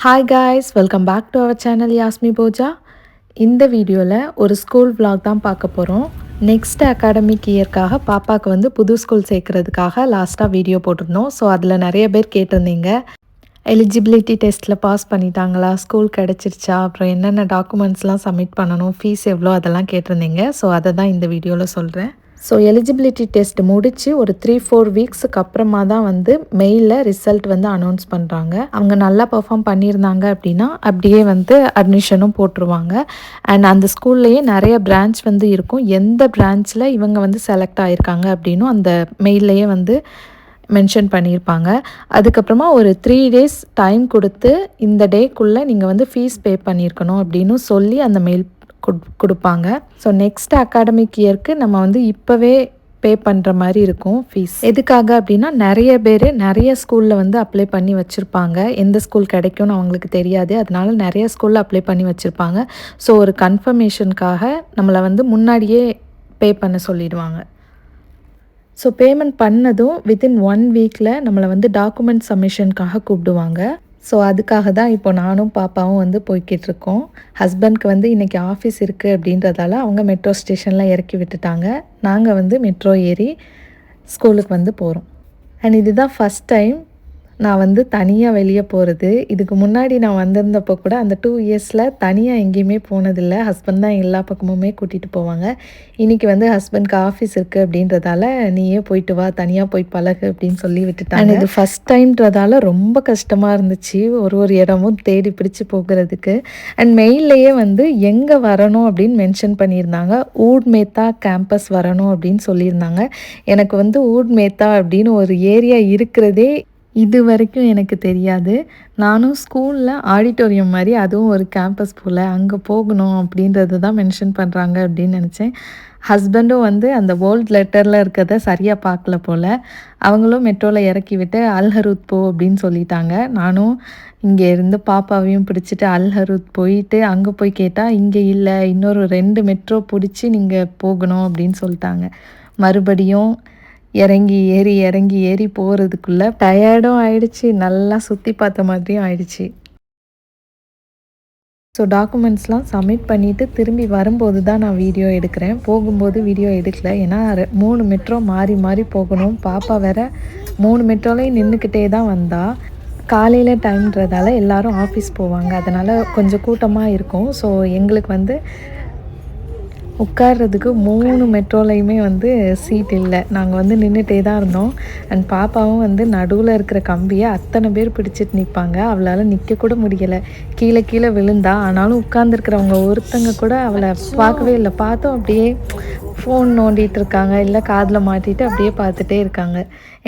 Hi guys, welcome back to our channel யாஸ்மி போஜா. இந்த வீடியோவில் ஒரு ஸ்கூல் vlog தான் பார்க்க போகிறோம். நெக்ஸ்ட் அகாடமிக் இயர்க்காக பாப்பாவுக்கு வந்து புது ஸ்கூல் சேர்க்கறதுக்காக லாஸ்ட்டாக வீடியோ போட்டிருந்தோம். ஸோ அதில் நிறைய பேர் கேட்டிருந்தீங்க, எலிஜிபிலிட்டி டெஸ்ட்டில் பாஸ் பண்ணிட்டாங்களா, ஸ்கூல் கிடச்சிருச்சா, அப்புறம் என்னென்ன டாக்குமெண்ட்ஸ்லாம் சப்மிட் பண்ணணும், ஃபீஸ் எவ்வளோ, அதெல்லாம் கேட்டிருந்தீங்க. ஸோ அதை தான் இந்த வீடியோவில் சொல்கிறேன். ஸோ எலிஜிபிலிட்டி டெஸ்ட் முடித்து ஒரு 3-4 வீக்ஸுக்கு அப்புறமா தான் வந்து மெயிலில் ரிசல்ட் வந்து அனௌன்ஸ் பண்ணுறாங்க. அவங்க நல்லா பெர்ஃபார்ம் பண்ணியிருந்தாங்க அப்படின்னா அப்படியே வந்து அட்மிஷனும் போட்டுருவாங்க. அண்ட் அந்த ஸ்கூல்லையே நிறைய பிரான்ச் வந்து இருக்கும். எந்த பிரான்ச்சில் இவங்க வந்து செலக்ட் ஆகியிருக்காங்க அப்படின்னும் அந்த மெயில்லையே வந்து மென்ஷன் பண்ணியிருப்பாங்க. அதுக்கப்புறமா ஒரு 3 days டைம் கொடுத்து இந்த டேக்குள்ளே நீங்கள் வந்து ஃபீஸ் பே பண்ணியிருக்கணும் அப்படின்னு சொல்லி அந்த மெயில் கொடுப்பாங்க. ஸோ நெக்ஸ்ட் அகாடமிக் இயர்க்கு நம்ம வந்து இப்போவே பே பண்ணுற மாதிரி இருக்கும் ஃபீஸ். எதுக்காக அப்படின்னா நிறைய பேர் நிறைய ஸ்கூலில் வந்து அப்ளை பண்ணி வச்சுருப்பாங்க. எந்த ஸ்கூல் கிடைக்கும்னு அவங்களுக்கு தெரியாது. அதனால நிறைய ஸ்கூலில் அப்ளை பண்ணி வச்சுருப்பாங்க. ஸோ ஒரு கன்ஃபர்மேஷனுக்காக நம்மளை வந்து முன்னாடியே பே பண்ண சொல்லிடுவாங்க. ஸோ பேமெண்ட் பண்ணதும் வித்தின் 1 வீக்கில் நம்மளை வந்து டாக்குமெண்ட் சப்மிஷனுக்காக கூப்பிடுவாங்க. ஸோ அதுக்காக தான் இப்போ நானும் பாப்பாவும் வந்து போய்கிட்ருக்கோம். ஹஸ்பண்ட்க்கு வந்து இன்றைக்கி ஆஃபீஸ் இருக்குது அப்படின்றதால அவங்க மெட்ரோ ஸ்டேஷனில் இறக்கி விட்டுட்டாங்க. நாங்கள் வந்து மெட்ரோ ஏறி ஸ்கூலுக்கு வந்து போகிறோம். அண்ட் இதுதான் ஃபஸ்ட் டைம் நான் வந்து தனியாக வெளியே போகிறது. இதுக்கு முன்னாடி நான் வந்திருந்தப்போ கூட அந்த 2 இயர்ஸில் தனியாக எங்கேயுமே போனதில்லை. ஹஸ்பண்ட் தான் எல்லா பக்கமுமே கூட்டிகிட்டு போவாங்க. இன்றைக்கி வந்து ஹஸ்பண்ட்க்கு ஆஃபீஸ் இருக்குது அப்படின்றதால நீயே போயிட்டு வா, தனியாக போய் பழகு அப்படின்னு சொல்லி விட்டுட்டாங்க. இது ஃபஸ்ட் டைம்ன்றதால ரொம்ப கஷ்டமாக இருந்துச்சு ஒரு இடமும் தேடி பிடிச்சி போகிறதுக்கு. அண்ட் மெயில்லையே வந்து எங்கே வரணும் அப்படின்னு மென்ஷன் பண்ணியிருந்தாங்க. ஊட்மேத்தா கேம்பஸ் வரணும் அப்படின்னு சொல்லியிருந்தாங்க. எனக்கு வந்து ஊட்மேத்தா அப்படின்னு ஒரு ஏரியா இருக்கிறதே இது வரைக்கும் எனக்கு தெரியாது. நானும் ஸ்கூலில் ஆடிட்டோரியம் மாதிரி அதுவும் ஒரு கேம்பஸ் போல் அங்கே போகணும் அப்படின்றது தான் மென்ஷன் பண்ணுறாங்க அப்படின்னு நினச்சேன். ஹஸ்பண்டும் வந்து அந்த போல்ட் லெட்டரில் இருக்கிறத சரியாக பார்க்கல போல். அவங்களும் மெட்ரோவில் இறக்கி விட்டு அல்ஹரூத் போ அப்படின்னு சொல்லிட்டாங்க. நானும் இங்கே இருந்து பாப்பாவையும் பிடிச்சிட்டு அல்ஹரூத் போயிட்டு அங்கே போய் கேட்டால் இங்கே இல்லை, இன்னொரு 2 மெட்ரோ பிடிச்சி நீங்கள் போகணும் அப்படின்னு சொல்லிட்டாங்க. மறுபடியும் இறங்கி ஏறி போகிறதுக்குள்ளே டயர்டும் ஆயிடுச்சு, நல்லா சுற்றி பார்த்த மாதிரியும் ஆயிடுச்சு. ஸோ டாக்குமெண்ட்ஸ்லாம் சப்மிட் பண்ணிவிட்டு திரும்பி வரும்போது தான் நான் வீடியோ எடுக்கிறேன். போகும்போது வீடியோ எடுக்கல. ஏன்னா 3 மெட்ரோ மாறி போகணும். பாப்பா வேற 3 மெட்ரோலையும் நின்றுக்கிட்டே தான் வந்தா. காலையில் டைம்ன்றதால எல்லோரும் ஆஃபீஸ் போவாங்க. அதனால் கொஞ்சம் கூட்டமாக இருக்கும். ஸோ எங்களுக்கு வந்து உட்கார்றதுக்கு 3 மெட்ரோலையுமே வந்து சீட் இல்லை. நாங்கள் வந்து நின்றுட்டே தான் இருந்தோம். அண்ட் பாப்பாவும் வந்து நடுவில் இருக்கிற கம்பியை அத்தனை பேர் பிடிச்சிட்டு நிற்பாங்க. அவளால் நிற்க கூட முடியலை. கீழே விழுந்தா. ஆனாலும் உட்கார்ந்துருக்கிறவங்க ஒருத்தங்க கூட அவளை பார்க்கவே இல்லை. பார்த்தோம் அப்படியே ஃபோன் நோண்டிகிட்டு இருக்காங்க, இல்லை காதில் மாட்டிட்டு அப்படியே பார்த்துட்டே இருக்காங்க.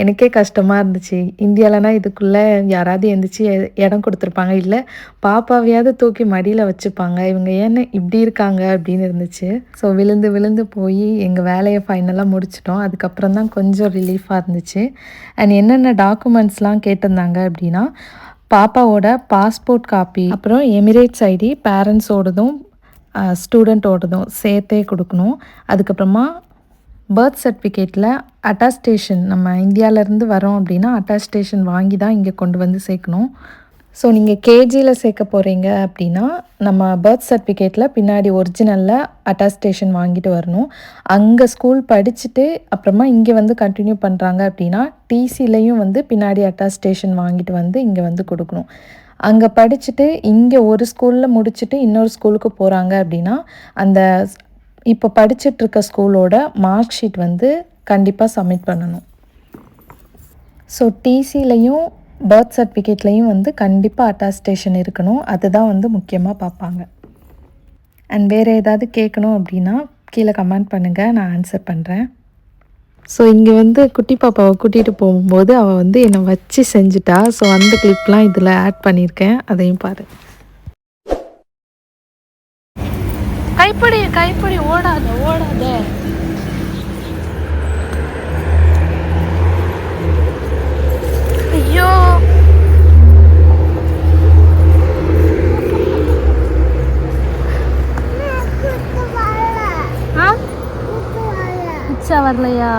எனக்கே கஷ்டமாக இருந்துச்சு. இந்தியாவிலனா இதுக்குள்ளே யாராவது எழுந்திரிச்சு இடம் கொடுத்துருப்பாங்க, இல்லை பாப்பாவையாவது தூக்கி மடியில் வச்சுப்பாங்க. இவங்க ஏன்னு இப்படி இருக்காங்க அப்படின்னு இருந்துச்சு. ஸோ விழுந்து போய் எங்கள் வேலையை ஃபைனலாக முடிச்சிட்டோம். அதுக்கப்புறம் தான் கொஞ்சம் ரிலீஃபாக இருந்துச்சு. அண்ட் என்னென்ன டாக்குமெண்ட்ஸ்லாம் கேட்டிருந்தாங்க அப்படின்னா, பாப்பாவோட பாஸ்போர்ட் காப்பி, அப்புறம் எமிரேட்ஸ் ஐடி, பேரண்ட்ஸோடதும் ஸ்டூடெண்ட்டோடதும் சேர்த்தே கொடுக்கணும். அதுக்கப்புறமா பர்த் சர்டிஃபிகேட்டில் அட்டாஸ்டேஷன், நம்ம இந்தியாவிலேருந்து வரோம் அப்படின்னா அட்டாஸ்டேஷன் வாங்கி தான் இங்கே கொண்டு வந்து சேர்க்கணும். ஸோ நீங்கள் கேஜியில் சேர்க்க போகிறீங்க அப்படின்னா நம்ம பர்த் சர்டிஃபிகேட்டில் பின்னாடி ஒரிஜினலில் அட்டாஸ்டேஷன் வாங்கிட்டு வரணும். அங்கே ஸ்கூல் படிச்சுட்டு அப்புறமா இங்கே வந்து கண்டினியூ பண்ணுறாங்க அப்படின்னா டிசிலையும் வந்து பின்னாடி அட்டாஸ்டேஷன் வாங்கிட்டு வந்து இங்கே வந்து கொடுக்கணும். அங்கே படிச்சுட்டு இங்கே ஒரு ஸ்கூலில் முடிச்சுட்டு இன்னொரு ஸ்கூலுக்கு போகிறாங்க அப்படின்னா அந்த இப்போ படிச்சுட்ருக்க ஸ்கூலோட மார்க் ஷீட் வந்து கண்டிப்பாக சப்மிட் பண்ணணும். ஸோ டிசிலையும் பர்த் சர்டிஃபிகேட்லேயும் வந்து கண்டிப்பாக அட்டாஸ்டேஷன் இருக்கணும். அதுதான் வந்து முக்கியமாக பார்ப்பாங்க. அண்ட் வேறு ஏதாவது கேட்கணும் அப்படின்னா கீழே கமெண்ட் பண்ணுங்கள், நான் ஆன்சர் பண்ணுறேன். ஸோ இங்கே வந்து குட்டி பாப்பாவை கூட்டிகிட்டு போகும்போது அவள் வந்து என்னை வச்சு செஞ்சுட்டா. ஸோ அந்த கிளிப்லாம் இதில் ஆட் பண்ணியிருக்கேன், அதையும் பாரு. கைப்படி ஓடாத. ஐயோ, உச்சா வரலையா?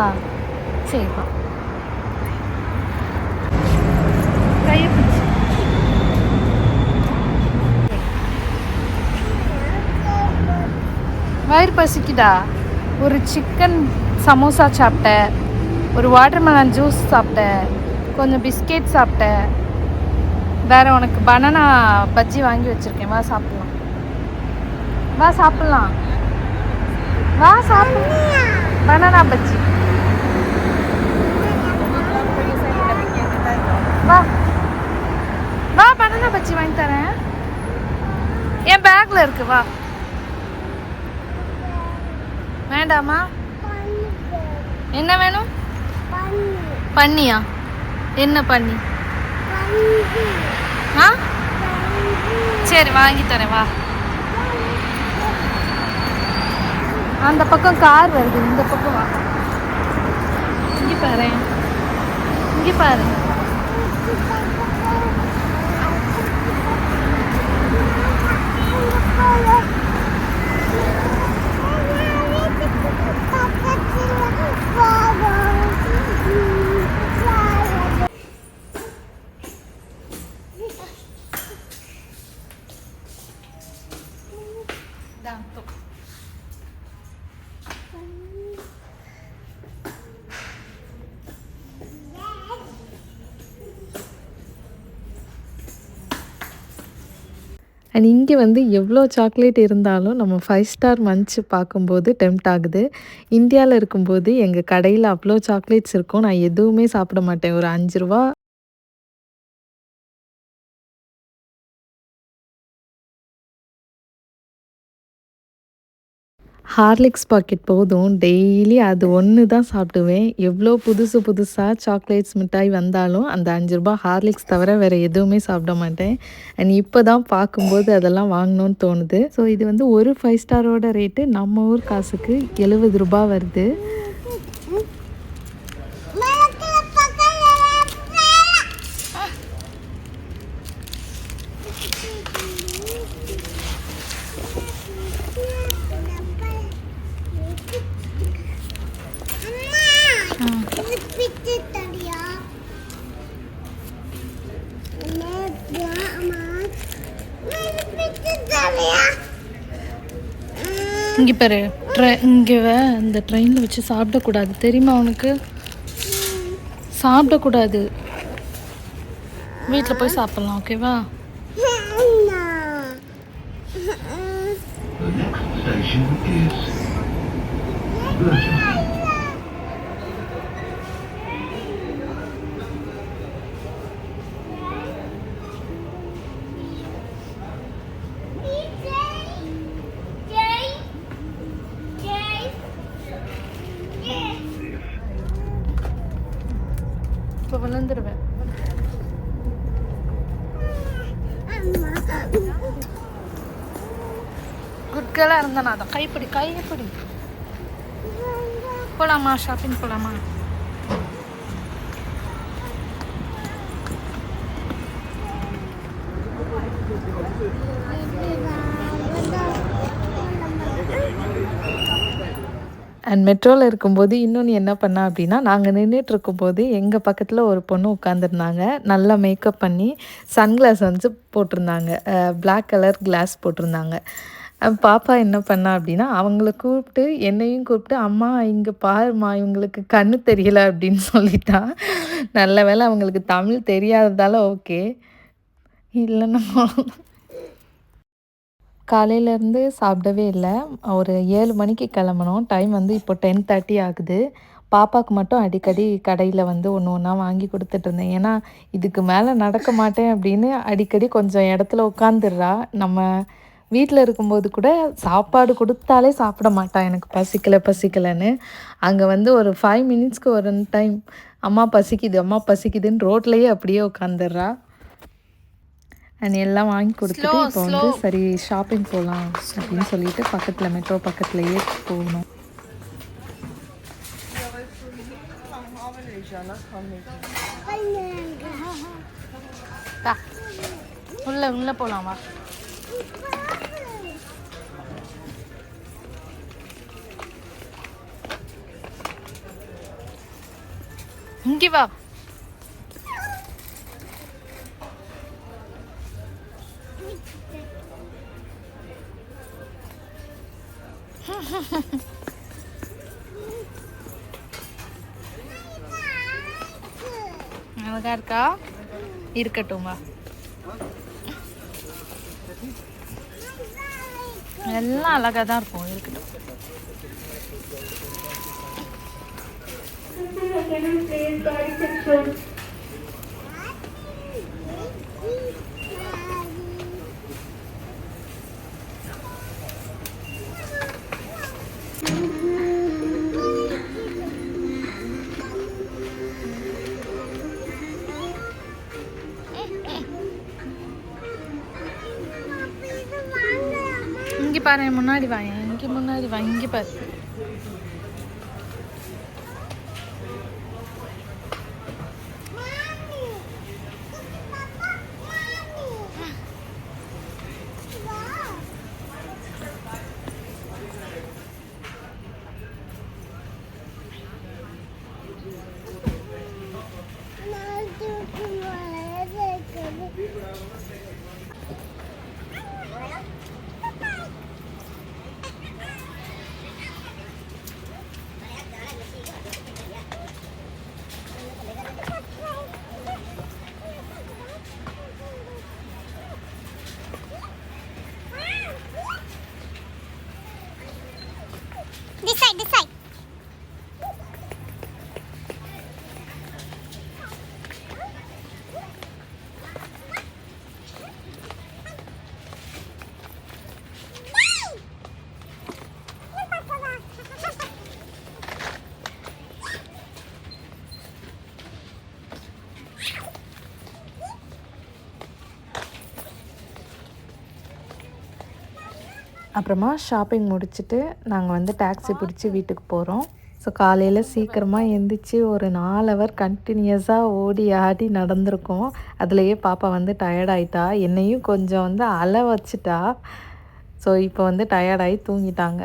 சரிப்பா, கையை பிடிச்சி வயிறு பசிக்குதா? ஒரு சிக்கன் சமோசா சாப்பிட்டேன், ஒரு வாட்டர்மெலன் ஜூஸ் சாப்பிட்டேன், கொஞ்சம் பிஸ்கெட் சாப்பிட்டேன். வேறு உனக்கு பனானா பஜ்ஜி வாங்கி வச்சுருக்கேன். வா சாப்பிட்லாம், வா சாப்பிட்லாம், வா சாப்பிட்லாம். பனானா பஜ்ஜி வா, வா பனானா பஜ்ஜி வாங்கி தரேன். என் பேக்கில் இருக்கு, வா. வேண்டாமா? என்ன வேணும்? பண்ணியா? என்ன பண்ணி? ஆ சரி வாங்கி தரேன், வா. அந்த பக்கம் கார் வருது, இந்த பக்கம் வா. இங்கே பாரு, இங்கே பாரு. அண்ட் இங்கே வந்து எவ்வளோ சாக்லேட் இருந்தாலும் நம்ம 5 ஸ்டார் மன்ச் பார்க்கும்போது டெம்ப்ட் ஆகுது. இந்தியாவில் இருக்கும்போது எங்கள் கடையில் அவ்வளோ சாக்லேட்ஸ் இருக்கும். நான் எதுவுமே சாப்பிட மாட்டேன். ஒரு ₹5 ஹார்லிக்ஸ் பாக்கெட் போதும். டெய்லி அது ஒன்று தான் சாப்பிடுவேன். எவ்வளோ புதுசு புதுசாக சாக்லேட்ஸ் மிட்டாய் வந்தாலும் அந்த ₹5 ஹார்லிக்ஸ் தவிர வேறு எதுவுமே சாப்பிட மாட்டேன். அண்ட் இப்போ தான் பார்க்கும்போது அதெல்லாம் வாங்கணும்னு தோணுது. ஸோ இது வந்து ஒரு 5 ஸ்டாரோட ரேட்டு நம்ம ஊர் காசுக்கு ₹70 வருது. இங்கே பாரு, இங்கே இந்த ட்ரெயினில் வச்சு சாப்பிடக்கூடாது, தெரியுமா உனக்கு? சாப்பிடக்கூடாது, வீட்டில் போய் சாப்பிட்லாம், ஓகேவா? இப்போ விழுந்துருவேன். குட்கலாக இருந்தா நான் தான் கைப்பிடி போகலாமா? ஷாப்பிங் போகலாமா? அண்ட் மெட்ரோவில் இருக்கும்போது இன்னொன்று என்ன பண்ணா அப்படின்னா, நாங்கள் நின்றுட்டு இருக்கும்போது எங்கள் பக்கத்தில் ஒரு பொண்ணு உட்காந்துருந்தாங்க. நல்லா மேக்கப் பண்ணி சன்கிளாஸ் வந்து போட்டிருந்தாங்க. பிளாக் கலர் கிளாஸ் போட்டிருந்தாங்க. பாப்பா என்ன பண்ணா அப்படின்னா, அவங்கள கூப்பிட்டு என்னையும் கூப்பிட்டு, "அம்மா இங்கே பாரும்மா, இவங்களுக்கு கண்ணு தெரியல" அப்படின்னு சொல்லிட்டா. நல்ல வேளை அவங்களுக்கு தமிழ் தெரியாததால ஓகே, இல்லைன்னா காலையிலேருந்து சாப்பிடவே இல்லை. ஒரு 7 மணிக்கு கிளம்புனோம். டைம் வந்து இப்போ 10:30 ஆகுது. பாப்பாவுக்கு மட்டும் அடிக்கடி கடையில் வந்து ஒன்று ஒன்றா வாங்கி கொடுத்துட்ருந்தேன். ஏன்னா இதுக்கு மேலே நடக்க மாட்டேன் அப்படின்னு அடிக்கடி கொஞ்சம் இடத்துல உட்காந்துடுறா. நம்ம வீட்டில் இருக்கும்போது கூட சாப்பாடு கொடுத்தாலே சாப்பிட மாட்டா, எனக்கு பசிக்கலைன்னு. அங்கே வந்து ஒரு 5 மினிட்ஸ்க்கு ஒரு டைம் அம்மா பசிக்குது அம்மா பசிக்குதுன்னு ரோட்லேயே அப்படியே உட்காந்துடுறா. அண்ட் எல்லாம் வாங்கி கொடுத்துட்டு இப்போ வந்து சரி ஷாப்பிங் போகலாம் அப்படின்னு சொல்லிட்டு பக்கத்தில் மெட்ரோ பக்கத்துலேயே போகணும். உள்ள போகலாம் வா. இங்கே வா. அழகா இருக்கா? இருக்கட்டும்மா. எல்லாம் அழகா தான் இருக்கும். இருக்கட்டும். இங்கே பாரு, முன்னாடி வாங்க. இங்கே முன்னாடி வா. இங்கே பாரு. This side. அப்புறமா ஷாப்பிங் முடிச்சுட்டு நாங்கள் வந்து டாக்ஸி பிடிச்சி வீட்டுக்கு போகிறோம். ஸோ காலையில் சீக்கிரமாக எந்திரிச்சு ஒரு 4 ஹவர் கண்டினியூஸாக ஓடி ஆடி நடந்திருக்கோம். அதுலேயே பாப்பா வந்து டயர்டாயிட்டா. என்னையும் கொஞ்சம் வந்து அழ வச்சுட்டா. ஸோ இப்போ வந்து டயர்டாகி தூங்கிட்டாங்க.